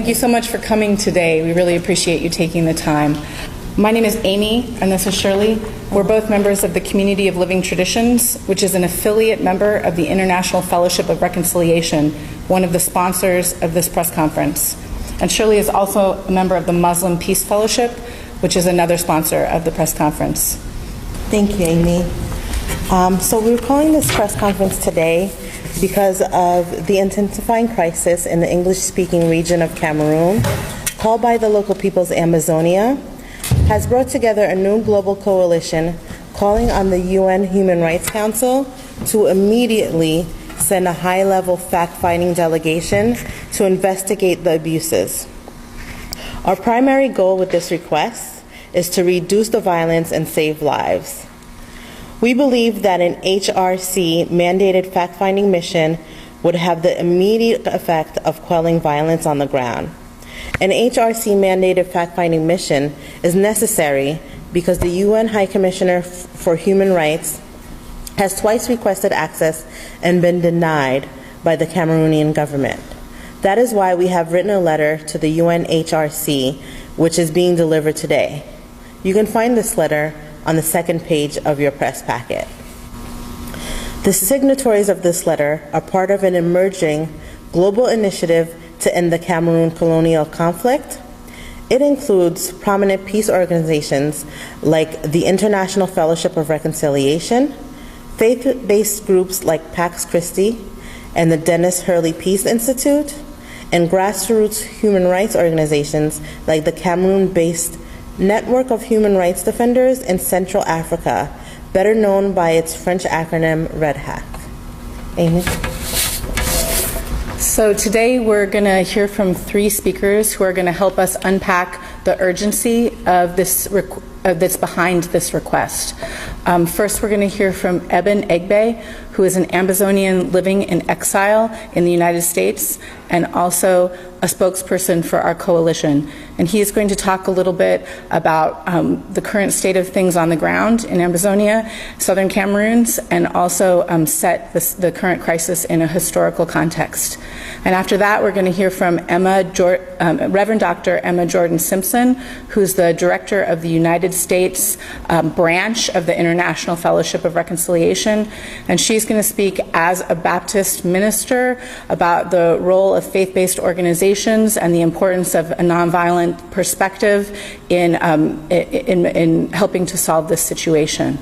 Thank you so much for coming today. We really appreciate you taking the time. My name is Amy, and this is Shirley. We're both members of the Community of Living Traditions, which is an affiliate member of the International Fellowship of Reconciliation, one of the sponsors of this press conference. And Shirley is also a member of the Muslim Peace Fellowship, which is another sponsor of the press conference. Thank you, Amy. So we're calling this press conference today because of the intensifying crisis in the English-speaking region of Cameroon, called by the local peoples Ambazonia, has brought together a new global coalition calling on the UN Human Rights Council to immediately send a high-level fact-finding delegation to investigate the abuses. Our primary goal with this request is to reduce the violence and save lives. We believe that an HRC-mandated fact-finding mission would have the immediate effect of quelling violence on the ground. An HRC-mandated fact-finding mission is necessary because the UN High Commissioner for Human Rights has twice requested access and been denied by the Cameroonian government. That is why we have written a letter to the UNHRC, which is being delivered today. You can find this letter on the second page of your press packet. The signatories of this letter are part of an emerging global initiative to end the Cameroon colonial conflict. It includes prominent peace organizations like the International Fellowship of Reconciliation, faith-based groups like Pax Christi and the Dennis Hurley Peace Institute, and grassroots human rights organizations like the Cameroon-based Network of Human Rights Defenders in Central Africa, better known by its French acronym REDHAC. Amy? So today we're going to hear from three speakers who are going to help us unpack the urgency of this that's behind this request. First, we're going to hear from Eben Egbe, who is an Ambazonian living in exile in the United States and also a spokesperson for our coalition. And he is going to talk a little bit about the current state of things on the ground in Ambazonia, southern Cameroons, and also set the current crisis in a historical context. And after that, we're going to hear from Reverend Dr. Emma Jordan Simpson, who's the director of the United States branch of the International Fellowship of Reconciliation. And she's going to speak as a Baptist minister about the role of faith-based organizations and the importance of a nonviolent perspective in helping to solve this situation.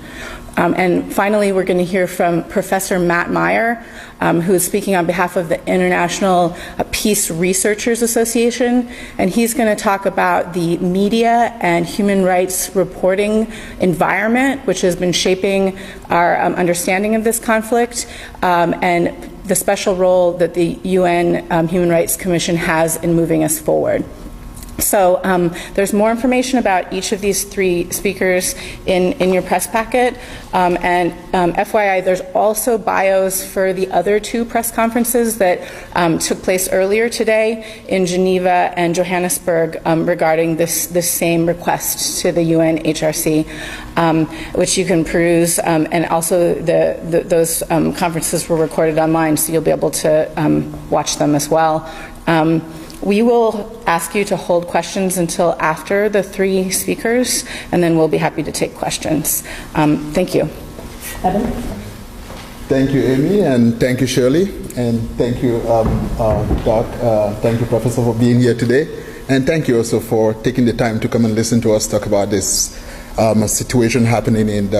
And finally, we're going to hear from Professor Matt Meyer, who is speaking on behalf of the International Peace Researchers Association, and he's going to talk about the media and human rights reporting environment, which has been shaping our understanding of this conflict, and the special role that the UN Human Rights Commission has in moving us forward. So there's more information about each of these three speakers in your press packet. And FYI, there's also bios for the other two press conferences that took place earlier today in Geneva and Johannesburg regarding this same request to the UNHRC, which you can peruse. And also those conferences were recorded online, so you'll be able to watch them as well. We will ask you to hold questions until after the three speakers, and then we'll be happy to take questions. Thank you. Evan? Thank you, Amy, and thank you, Shirley, and thank you, Doc. Thank you, Professor, for being here today, and thank you also for taking the time to come and listen to us talk about this situation happening in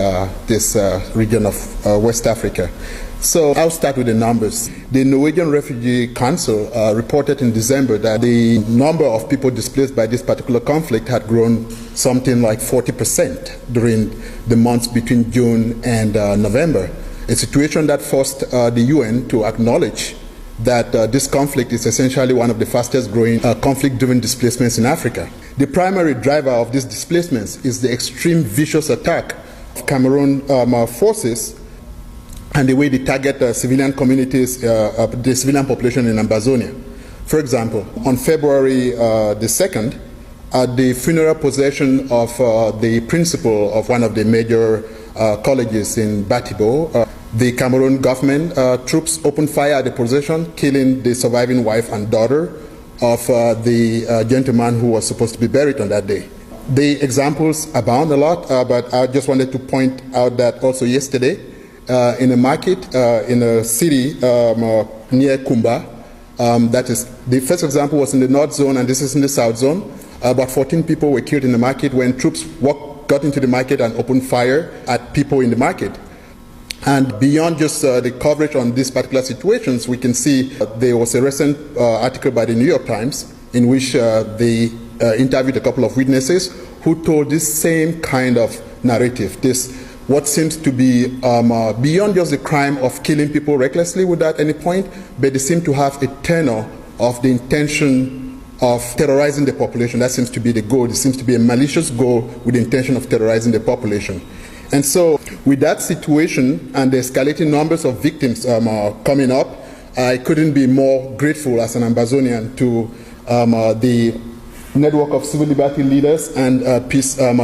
this region of West Africa. So I'll start with the numbers. The Norwegian Refugee Council reported in December that the number of people displaced by this particular conflict had grown something like 40% during the months between June and November, a situation that forced the UN to acknowledge that this conflict is essentially one of the fastest growing conflict-driven displacements in Africa. The primary driver of these displacements is the extreme vicious attack of Cameroon forces and the way they target civilian communities, the civilian population in Ambazonia. For example, on February the 2nd, at the funeral procession of the principal of one of the major colleges in Batibo, the Cameroon government troops opened fire at the procession, killing the surviving wife and daughter of the gentleman who was supposed to be buried on that day. The examples abound a lot, but I just wanted to point out that also yesterday in a market in a city near Kumba, that is, the first example was in the North Zone and this is in the South Zone. About 14 people were killed in the market when troops got into the market and opened fire at people in the market. And beyond just the coverage on these particular situations, we can see there was a recent article by the New York Times in which they interviewed a couple of witnesses who told this same kind of narrative, this what seems to be beyond just the crime of killing people recklessly without any point, but they seem to have a tenor of the intention of terrorizing the population. That seems to be the goal. It seems to be a malicious goal with the intention of terrorizing the population. And so with that situation and the escalating numbers of victims coming up, I couldn't be more grateful as an Ambazonian to the network of civil liberty leaders and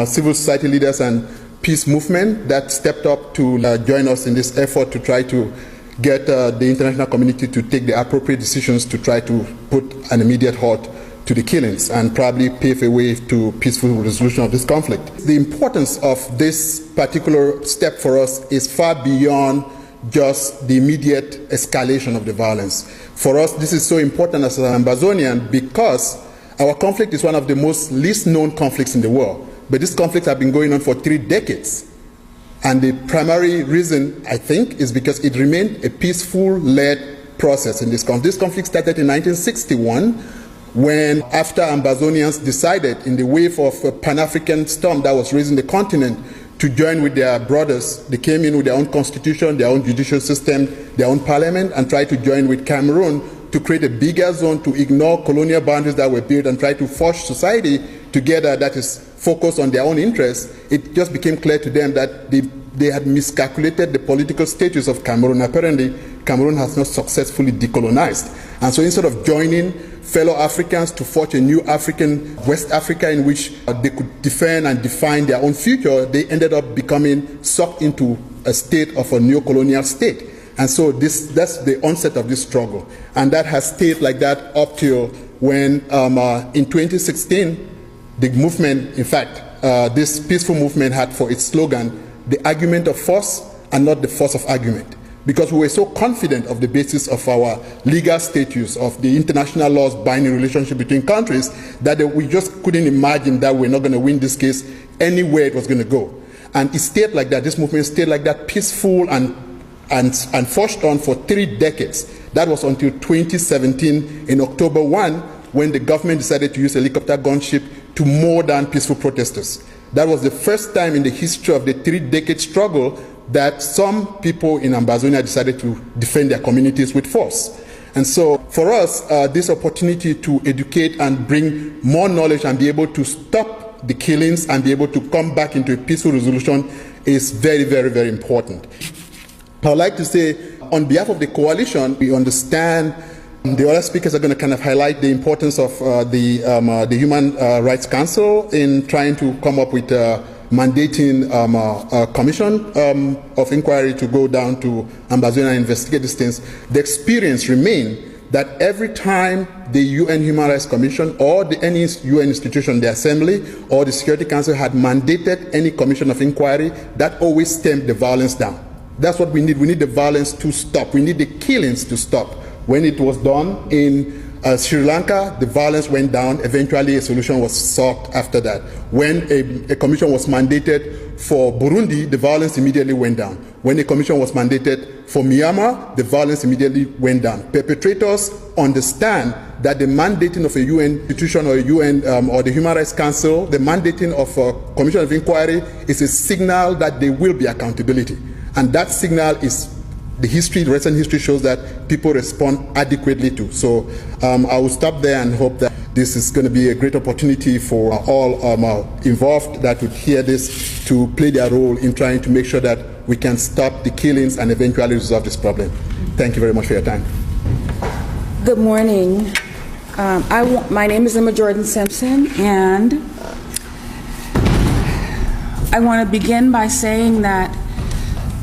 civil society leaders and peace movement that stepped up to join us in this effort to try to get the international community to take the appropriate decisions to try to put an immediate halt to the killings and probably pave a way to peaceful resolution of this conflict. The importance of this particular step for us is far beyond just the immediate escalation of the violence. For us, this is so important as an Ambazonian because our conflict is one of the least known conflicts in the world. But this conflict has been going on for 3 decades. And the primary reason, I think, is because it remained a peaceful-led process in this conflict. This conflict started in 1961 when, after Ambazonians decided in the wave of a Pan-African storm that was raising the continent to join with their brothers, they came in with their own constitution, their own judicial system, their own parliament, and tried to join with Cameroon to create a bigger zone to ignore colonial boundaries that were built and try to force society together that is focused on their own interests. It just became clear to them that they had miscalculated the political status of Cameroon. Apparently, Cameroon has not successfully decolonized. And so instead of joining fellow Africans to forge a new African, West Africa in which they could defend and define their own future, they ended up becoming sucked into a state of a neo-colonial state. And so that's the onset of this struggle. And that has stayed like that up till when in 2016, the movement, in fact, this peaceful movement had for its slogan, the argument of force and not the force of argument. Because we were so confident of the basis of our legal status, of the international laws binding relationship between countries, that we just couldn't imagine that we're not going to win this case anywhere it was going to go. And it stayed like that. This movement stayed like that, peaceful and forged on for 3 decades. That was until 2017, in October 1, when the government decided to use helicopter gunship to mow down peaceful protesters. That was the first time in the history of the 3-decade struggle that some people in Ambazonia decided to defend their communities with force. And so for us, this opportunity to educate and bring more knowledge and be able to stop the killings and be able to come back into a peaceful resolution is very, very, very important. I would like to say, on behalf of the coalition, we understand the other speakers are going to kind of highlight the importance of the Human Rights Council in trying to come up with mandating a commission of inquiry to go down to Ambazonia and investigate these things. The experience remains that every time the UN Human Rights Commission or any UN institution, the Assembly or the Security Council had mandated any commission of inquiry, that always stemmed the violence down. That's what we need. We need the violence to stop. We need the killings to stop. When it was done in Sri Lanka, the violence went down. Eventually, a solution was sought after that. When a commission was mandated for Burundi, the violence immediately went down. When a commission was mandated for Myanmar, the violence immediately went down. Perpetrators understand that the mandating of a UN institution or a UN or the Human Rights Council, the mandating of a commission of inquiry is a signal that there will be accountability. And that signal is the recent history shows that people respond adequately to. So I will stop there and hope that this is going to be a great opportunity for all involved that would hear this to play their role in trying to make sure that we can stop the killings and eventually resolve this problem. Thank you very much for your time. Good morning. My name is Emma Jordan Simpson, and I want to begin by saying that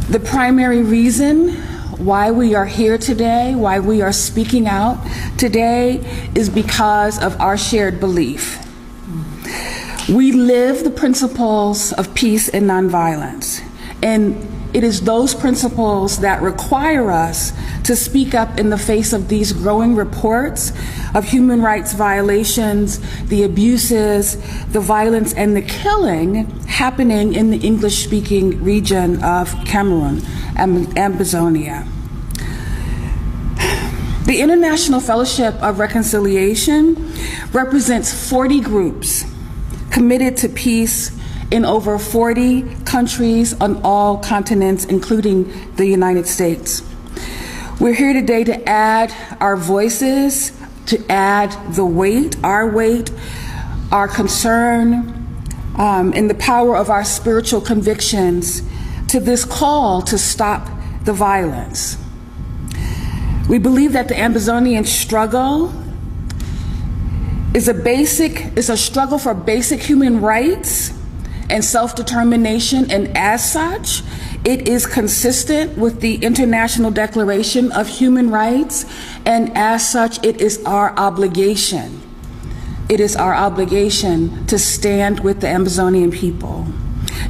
the primary reason why we are here today, why we are speaking out today, is because of our shared belief. We live the principles of peace and nonviolence, and it is those principles that require us to speak up in the face of these growing reports of human rights violations, the abuses, the violence, and the killing happening in the English-speaking region of Cameroon, Ambazonia. The International Fellowship of Reconciliation represents 40 groups committed to peace in over 40 countries on all continents, including the United States. We're here today to add our voices, to add the weight, our concern, and the power of our spiritual convictions to this call to stop the violence. We believe that the Ambazonian struggle is a struggle for basic human rights and self-determination, and as such, it is consistent with the International Declaration of Human Rights, and as such, it is our obligation. It is our obligation to stand with the Ambazonian people.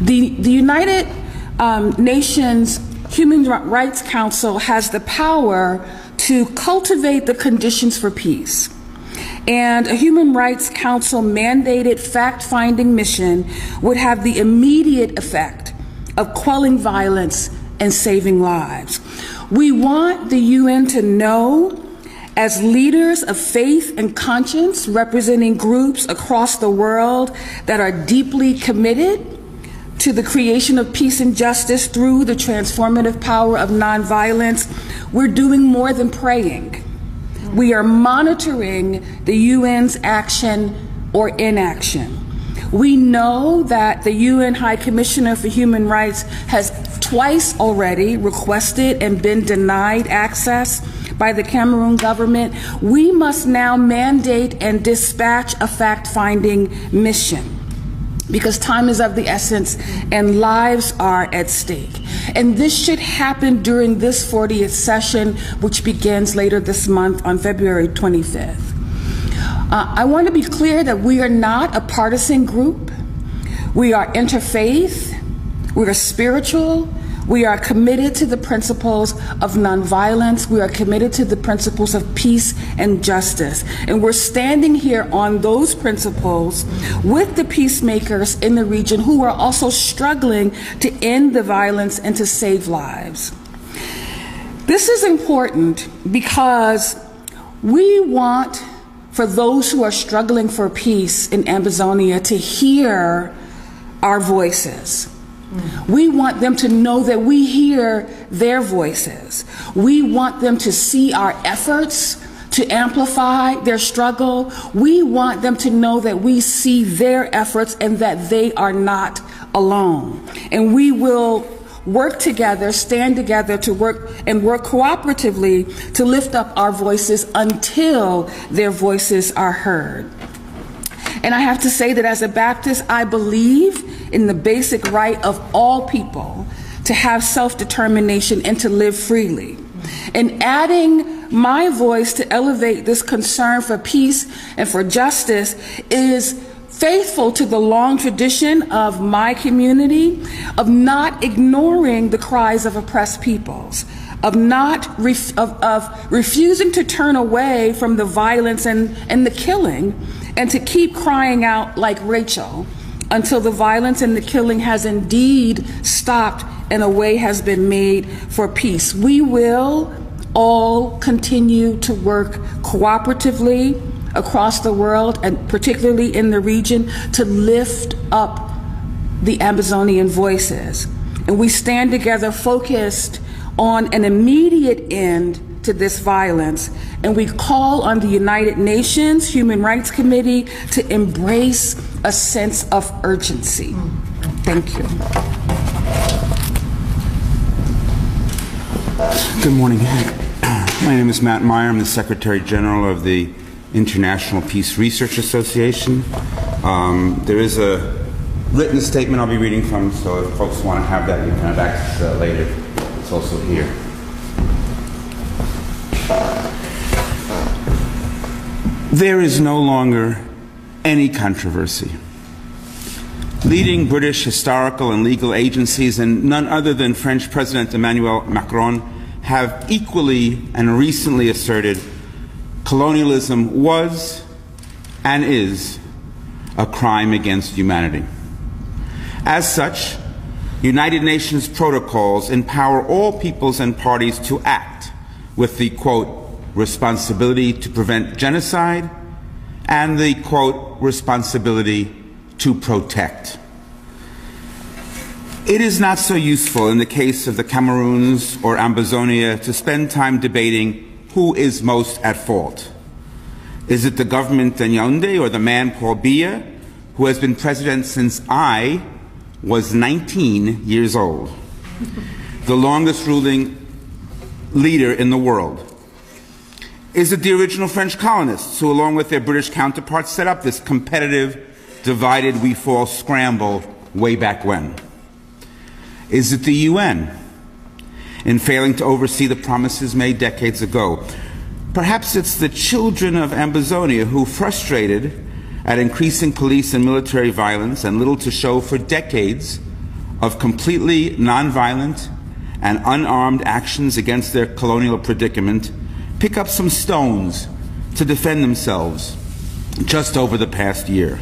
The United Nations Human Rights Council has the power to cultivate the conditions for peace. And a Human Rights Council mandated fact-finding mission would have the immediate effect of quelling violence and saving lives. We want the UN to know, as leaders of faith and conscience representing groups across the world that are deeply committed to the creation of peace and justice through the transformative power of nonviolence, we're doing more than praying. We are monitoring the UN's action or inaction. We know that the UN High Commissioner for Human Rights has twice already requested and been denied access by the Cameroon government. We must now mandate and dispatch a fact-finding mission, because time is of the essence and lives are at stake. And this should happen during this 40th session, which begins later this month on February 25th. I want to be clear that we are not a partisan group. We are interfaith, we are spiritual, we are committed to the principles of nonviolence, we are committed to the principles of peace and justice. And we're standing here on those principles with the peacemakers in the region who are also struggling to end the violence and to save lives. This is important because we want for those who are struggling for peace in Ambazonia to hear our voices. We want them to know that we hear their voices. We want them to see our efforts to amplify their struggle. We want them to know that we see their efforts and that they are not alone. And we will work together, stand together to work cooperatively to lift up our voices until their voices are heard. And I have to say that as a Baptist, I believe in the basic right of all people to have self-determination and to live freely. And adding my voice to elevate this concern for peace and for justice is faithful to the long tradition of my community of not ignoring the cries of oppressed peoples, of refusing to turn away from the violence and the killing, and to keep crying out like Rachel until the violence and the killing has indeed stopped and a way has been made for peace. We will all continue to work cooperatively across the world, and particularly in the region, to lift up the Ambazonian voices. And we stand together focused on an immediate end to this violence, and we call on the United Nations Human Rights Committee to embrace a sense of urgency. Thank you. Good morning. My name is Matt Meyer. I'm the Secretary General of the International Peace Research Association. There is a written statement I'll be reading from, so if folks want to have that, you can have access to that later. It's also here. There is no longer any controversy. Leading British historical and legal agencies, and none other than French President Emmanuel Macron, have equally and recently asserted colonialism was and is a crime against humanity. As such, United Nations protocols empower all peoples and parties to act with the, quote, responsibility to prevent genocide and the, quote, responsibility to protect. It is not so useful in the case of the Cameroons or Ambazonia to spend time debating who is most at fault. Is it the government in Yaoundé or the man Paul Biya, who has been president since I was 19 years old, the longest ruling leader in the world? Is it the original French colonists who, along with their British counterparts, set up this competitive, divided we fall scramble way back when? Is it the UN in failing to oversee the promises made decades ago? Perhaps it's the children of Ambazonia who, frustrated at increasing police and military violence and little to show for decades of completely nonviolent and unarmed actions against their colonial predicament, pick up some stones to defend themselves just over the past year.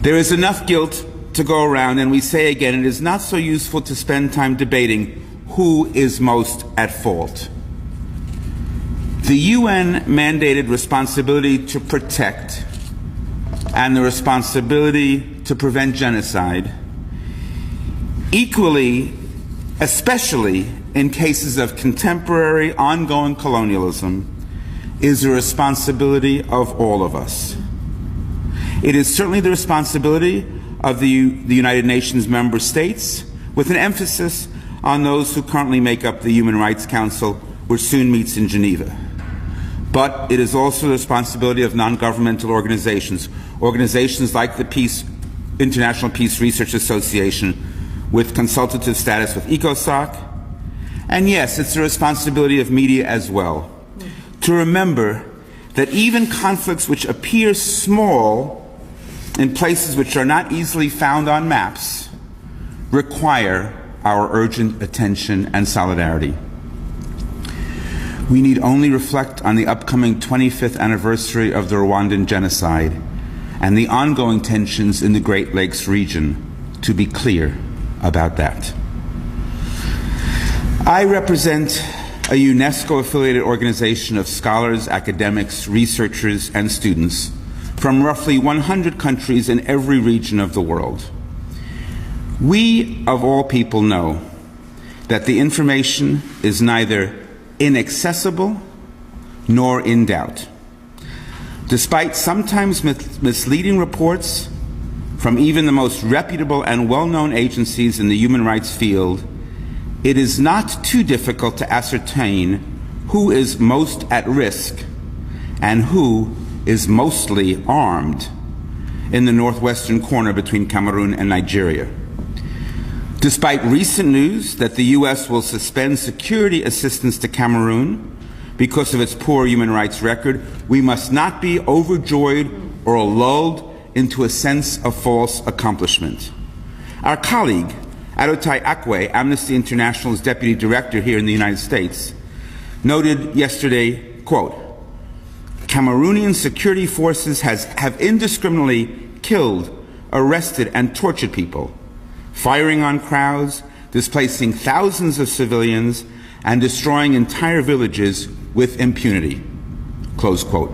There is enough guilt to go around, and we say again, it is not so useful to spend time debating who is most at fault. The UN mandated responsibility to protect and the responsibility to prevent genocide, equally, especially in cases of contemporary ongoing colonialism, is a responsibility of all of us. It is certainly the responsibility of the United Nations member states, with an emphasis on those who currently make up the Human Rights Council, which soon meets in Geneva. But it is also the responsibility of non-governmental organizations, organizations like the International Peace Research Association, with consultative status with ECOSOC. And yes, it's the responsibility of media as well, to remember that even conflicts which appear small in places which are not easily found on maps require our urgent attention and solidarity. We need only reflect on the upcoming 25th anniversary of the Rwandan genocide and the ongoing tensions in the Great Lakes region to be clear about that. I represent a UNESCO-affiliated organization of scholars, academics, researchers, and students from roughly 100 countries in every region of the world. We, of all people, know that the information is neither inaccessible nor in doubt. Despite sometimes misleading reports from even the most reputable and well-known agencies in the human rights field, it is not too difficult to ascertain who is most at risk and who is mostly armed in the northwestern corner between Cameroon and Nigeria. Despite recent news that the U.S. will suspend security assistance to Cameroon because of its poor human rights record, we must not be overjoyed or lulled into a sense of false accomplishment. Our colleague, Adotai Akwe, Amnesty International's deputy director here in the United States, noted yesterday, quote, Cameroonian security forces have indiscriminately killed, arrested, and tortured people, firing on crowds, displacing thousands of civilians, and destroying entire villages with impunity, close quote.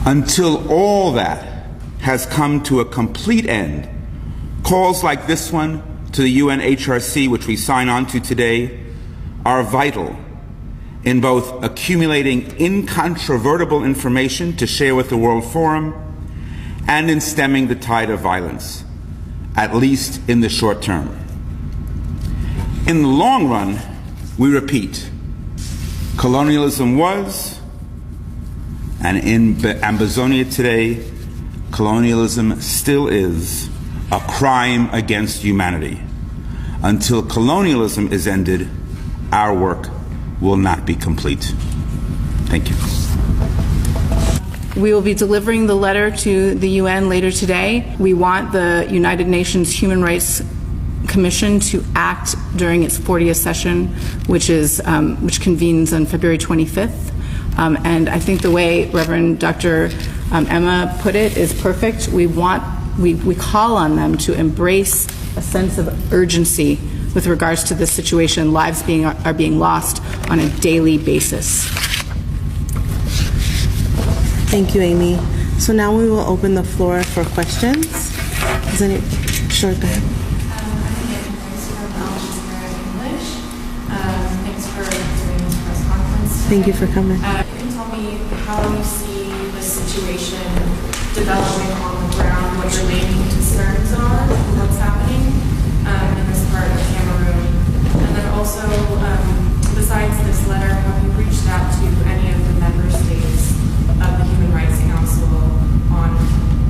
Until all that has come to a complete end, calls like this one to the UN HRC, which we sign on to today, are vital in both accumulating incontrovertible information to share with the World Forum and in stemming the tide of violence, at least in the short term. In the long run, we repeat, colonialism was, and in Ambazonia today, colonialism still is, a crime against humanity. Until colonialism is ended, our work will not be complete. Thank you. We will be delivering the letter to the UN later today. We want the United Nations Human Rights Commission to act during its 40th session, which convenes on February 25th. And I think the way Reverend Dr. Emma put it is perfect. We call on them to embrace a sense of urgency with regards to this situation. Lives are being lost on a daily basis. Thank you, Amy. So now we will open the floor for questions. Sure, go ahead. Thanks for doing this press conference. Thank you for coming. Can you tell me how you see this situation developing on the ground, what your main concerns are, what's happening in this part of Cameroon? And then also, besides this letter, have you reached out to any of the member states of the Human Rights Council on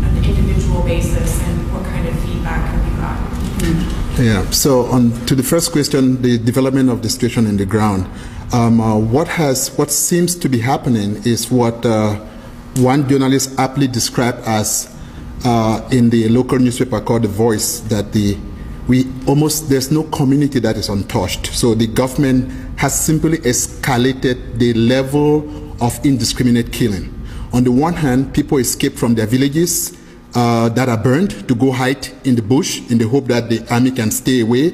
an individual basis, and what kind of feedback have you gotten? Yeah, so to the first question, the development of the situation in the ground, what seems to be happening is what one journalist aptly described as in the local newspaper called The Voice, that there's no community that is untouched. So the government has simply escalated the level of indiscriminate killing. On the one hand, people escape from their villages that are burned to go hide in the bush in the hope that the army can stay away.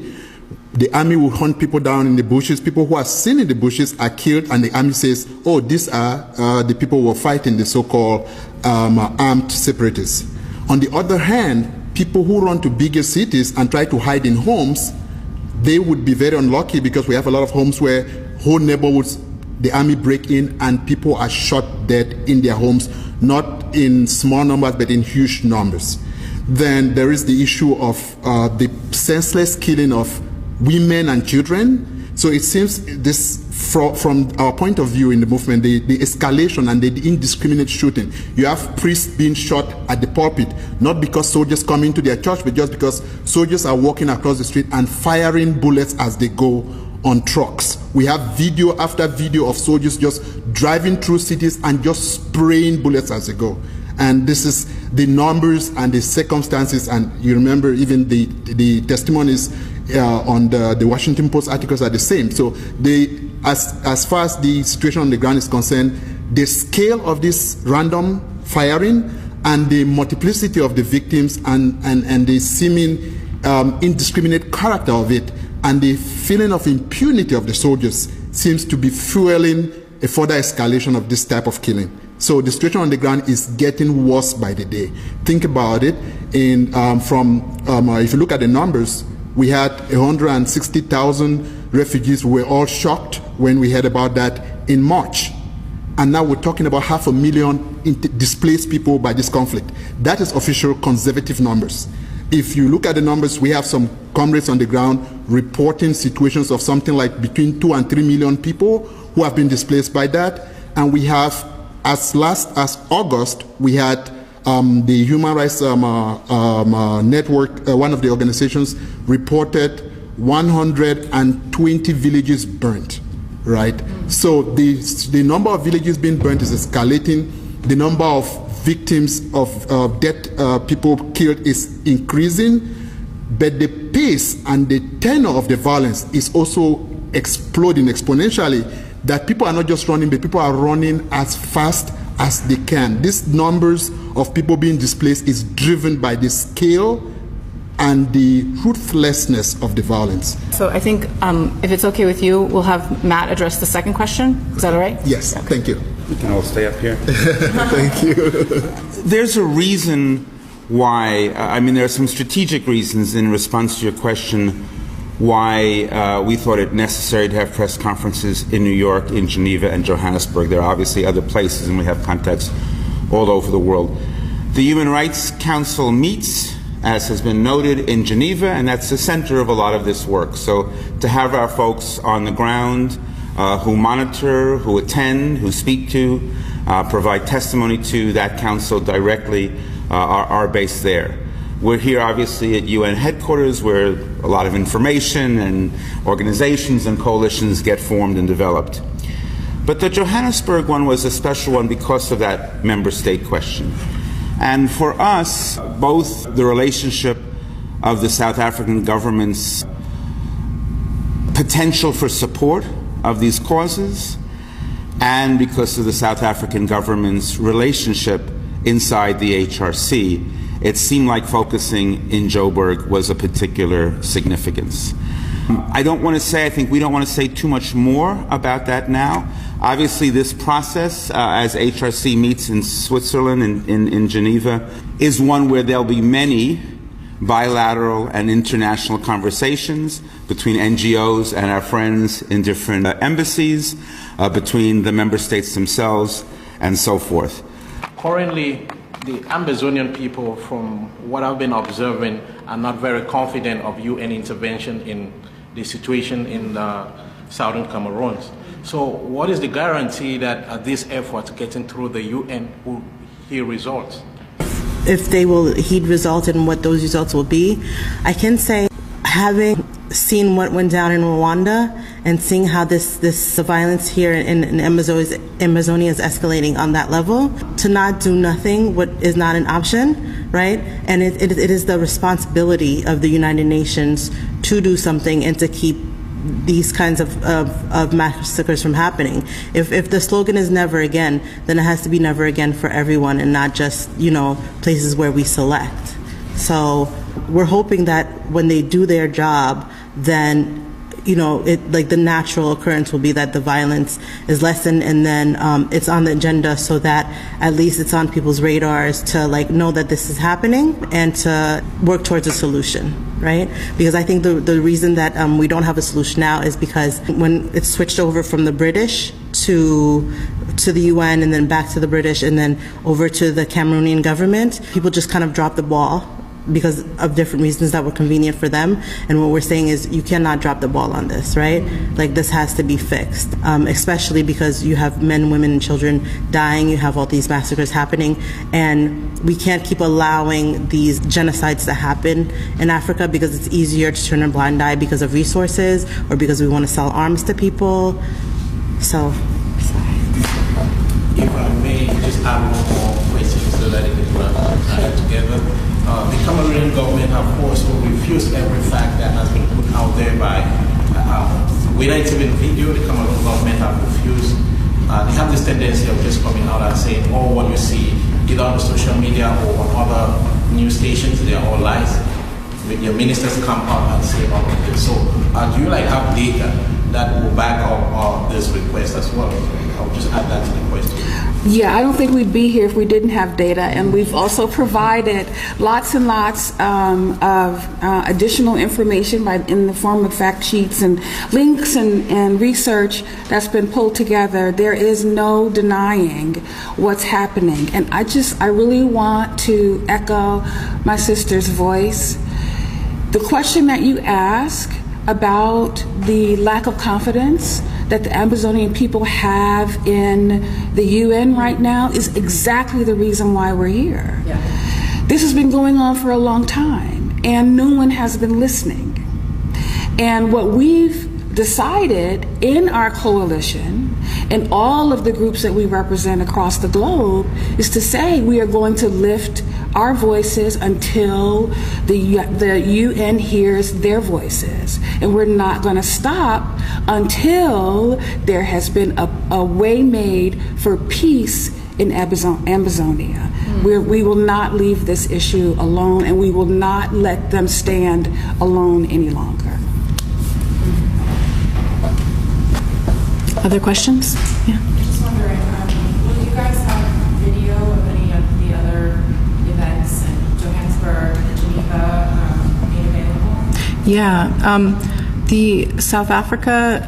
The army will hunt people down in the bushes. People who are seen in the bushes are killed, and the army says, oh, these are the people who are fighting the so-called armed separatists. On the other hand, people who run to bigger cities and try to hide in homes, they would be very unlucky, because we have a lot of homes where whole neighborhoods, the army break in and people are shot dead in their homes, not in small numbers but in huge numbers. Then there is the issue of the senseless killing of women and children. So it seems this, from our point of view in the movement, the escalation and the indiscriminate shooting. You have priests being shot at the pulpit, not because soldiers come into their church, but just because soldiers are walking across the street and firing bullets as they go on trucks. We have video after video of soldiers just driving through cities and just spraying bullets as they go. And this is the numbers and the circumstances, and you remember even the testimonies on the Washington Post articles are the same. So as far as the situation on the ground is concerned, the scale of this random firing and the multiplicity of the victims and the seeming indiscriminate character of it, and the feeling of impunity of the soldiers seems to be fueling a further escalation of this type of killing. So the situation on the ground is getting worse by the day. Think about it. If you look at the numbers, we had 160,000 refugees. We were all shocked when we heard about that in March. And now we're talking about 500,000 displaced people by this conflict. That is official conservative numbers. If you look at the numbers, we have some comrades on the ground reporting situations of something like between 2 and 3 million people who have been displaced by that. And we have, as last as August, we had the Human Rights Network, one of the organizations, reported 120 villages burnt, right? So the number of villages being burnt is escalating. The number of victims of dead people killed is increasing, but the pace and the tenor of the violence is also exploding exponentially, that people are not just running, but people are running as fast as they can. These numbers of people being displaced is driven by the scale and the ruthlessness of the violence. So I think if it's okay with you, we'll have Matt address the second question. Is that all right? Yes, okay. Thank you. We can all stay up here. Thank you. There's a reason why, there are some strategic reasons in response to your question why we thought it necessary to have press conferences in New York, in Geneva, and Johannesburg. There are obviously other places, and we have contacts all over the world. The Human Rights Council meets, as has been noted, in Geneva, and that's the center of a lot of this work. So to have our folks on the ground who monitor, who attend, who speak to, provide testimony to that council directly are based there. We're here obviously at UN headquarters where a lot of information and organizations and coalitions get formed and developed. But the Johannesburg one was a special one because of that member state question. And for us, both the relationship of the South African government's potential for support of these causes, and because of the South African government's relationship inside the HRC, it seemed like focusing in Joburg was a particular significance. I think we don't want to say too much more about that now. Obviously, this process, as HRC meets in Switzerland, in Geneva, is one where there'll be many bilateral and international conversations between NGOs and our friends in different embassies, between the member states themselves, and so forth. Currently, the Ambazonian people, from what I've been observing, are not very confident of UN intervention in the situation in southern Cameroon. So what is the guarantee that this effort getting through the UN will yield results? If they will heed results and what those results will be, I can say, having seen what went down in Rwanda and seeing how this violence here in Amazonia is escalating on that level, to not do nothing what is not an option, right? And it is the responsibility of the United Nations to do something and to keep these kinds of massacres from happening. If the slogan is never again, then it has to be never again for everyone and not just, places where we select. So we're hoping that when they do their job, then the natural occurrence will be that the violence is lessened, and then it's on the agenda so that at least it's on people's radars to know that this is happening and to work towards a solution, right? Because I think the reason that we don't have a solution now is because when it's switched over from the British to the UN and then back to the British and then over to the Cameroonian government, people just kind of dropped the ball because of different reasons that were convenient for them. And what we're saying is you cannot drop the ball on this, right? This has to be fixed, especially because you have men, women, and children dying. You have all these massacres happening. And we can't keep allowing these genocides to happen in Africa because it's easier to turn a blind eye because of resources or because we want to sell arms to people. So, sorry. If I may just add one more question so that it can wrap together. The Cameroonian government have also refused every fact that has been put out there by, whether it's even video, the Cameroon government have refused. They have this tendency of just coming out and saying, oh, what you see, either on the social media or on other news stations, they are all lies. Your ministers come out and say all of this. So do you have data that will back up this request as well? I'll just add that to the question. Yeah, I don't think we'd be here if we didn't have data, and we've also provided lots and lots of additional information in the form of fact sheets and links and research that's been pulled together. There is no denying what's happening, and I really want to echo my sister's voice. The question that you ask about the lack of confidence that the Ambazonian people have in the UN right now is exactly the reason why we're here. Yeah. This has been going on for a long time, and no one has been listening. And what we've decided in our coalition and all of the groups that we represent across the globe is to say we are going to lift our voices until the UN hears their voices. And we're not going to stop until there has been a way made for peace in Amazonia. We will not leave this issue alone, and we will not let them stand alone any longer. Other questions? Yeah. Just wondering, will you guys have video of any of the other events in Johannesburg and Geneva made available? Yeah. The South Africa,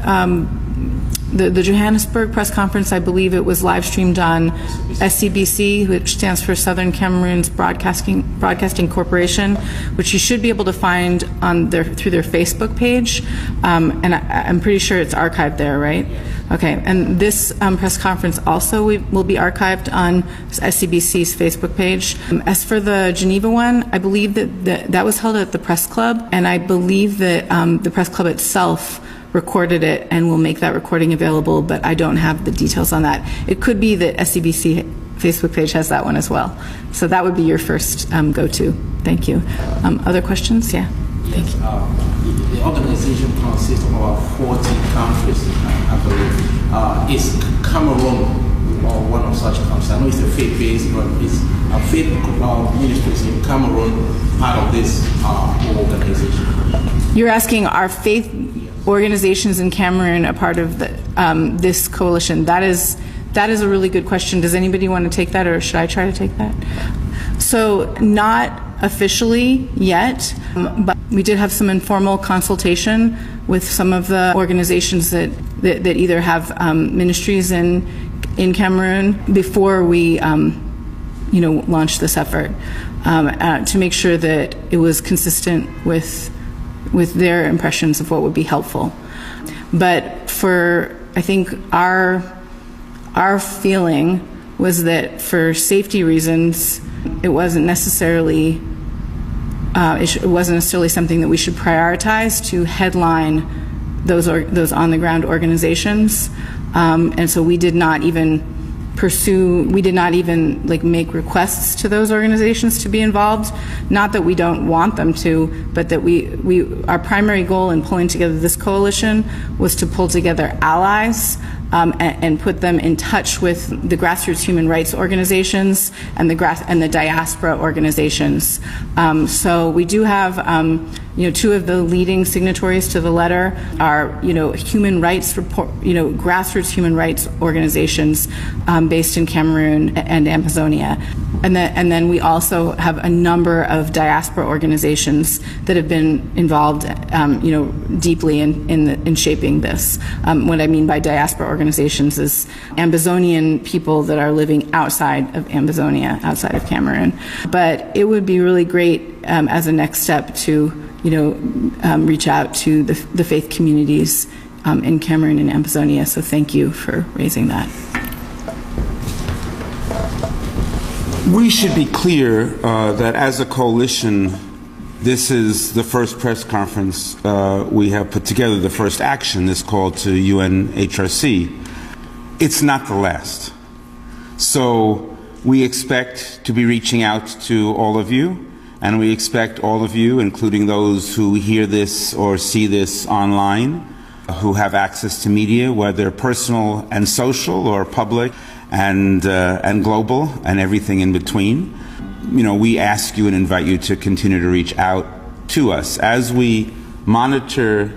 the Johannesburg press conference, I believe it was live streamed on SCBC, which stands for Southern Cameroon's Broadcasting Corporation, which you should be able to find on through their Facebook page, and I'm pretty sure it's archived there, right? Okay, and this press conference also will be archived on SCBC's Facebook page. As for the Geneva one, I believe that was held at the Press Club, and I believe that the Press Club itself recorded it and will make that recording available, but I don't have the details on that. It could be that SCBC Facebook page has that one as well. So that would be your first go-to. Thank you. Other questions? Yeah. Thank you. The organization consists of about 40 countries, I believe. Is Cameroon one of such countries? I know it's a faith-based, but is a faith ministries in Cameroon part of this organization? You're asking, are faith organizations in Cameroon a part of this coalition? That is a really good question. Does anybody want to take that, or should I try to take that? So not officially yet, but we did have some informal consultation with some of the organizations that either have ministries in Cameroon before we launched this effort to make sure that it was consistent with their impressions of what would be helpful. But I think our feeling was that for safety reasons, it wasn't necessarily something that we should prioritize to headline those on the ground organizations, and so we did not even make requests to those organizations to be involved. Not that we don't want them to, but that our primary goal in pulling together this coalition was to pull together allies and put them in touch with the grassroots human rights organizations and the diaspora organizations. So we do have two of the leading signatories to the letter are human rights grassroots human rights organizations based in Cameroon and Ambazonia, and then we also have a number of diaspora organizations that have been involved deeply in shaping this. What I mean by diaspora organizations is Ambazonian people that are living outside of Ambazonia, outside of Cameroon. But it would be really great as a next step to reach out to the faith communities in Cameroon and Ambazonia. So thank you for raising that. We should be clear that as a coalition, this is the first press conference we have put together, the first action, this call to UNHRC. It's not the last. So we expect to be reaching out to all of you, and we expect all of you, including those who hear this or see this online, who have access to media, whether personal and social or public and global and everything in between. We ask you and invite you to continue to reach out to us as we monitor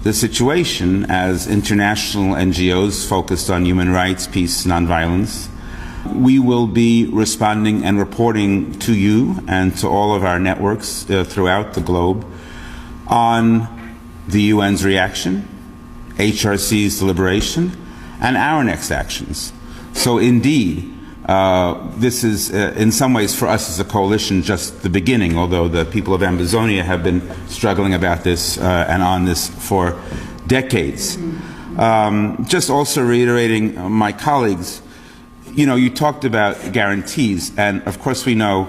the situation as international NGOs focused on human rights, peace, nonviolence. We will be responding and reporting to you and to all of our networks throughout the globe on the UN's reaction, HRC's deliberation, and our next actions. So indeed, this is, in some ways, for us as a coalition, just the beginning, although the people of Ambazonia have been struggling about this and on this for decades. Just also reiterating my colleagues, you talked about guarantees, and of course we know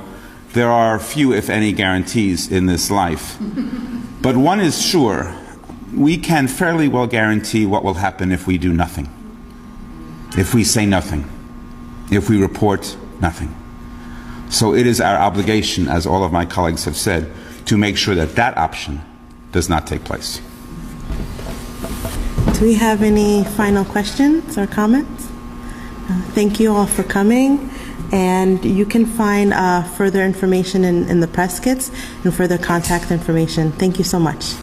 there are few, if any, guarantees in this life. But one is sure, we can fairly well guarantee what will happen if we do nothing, if we say nothing, if we report nothing. So it is our obligation, as all of my colleagues have said, to make sure that that option does not take place. Do we have any final questions or comments? Thank you all for coming, and you can find further information in the press kits and further contact information. Thank you so much.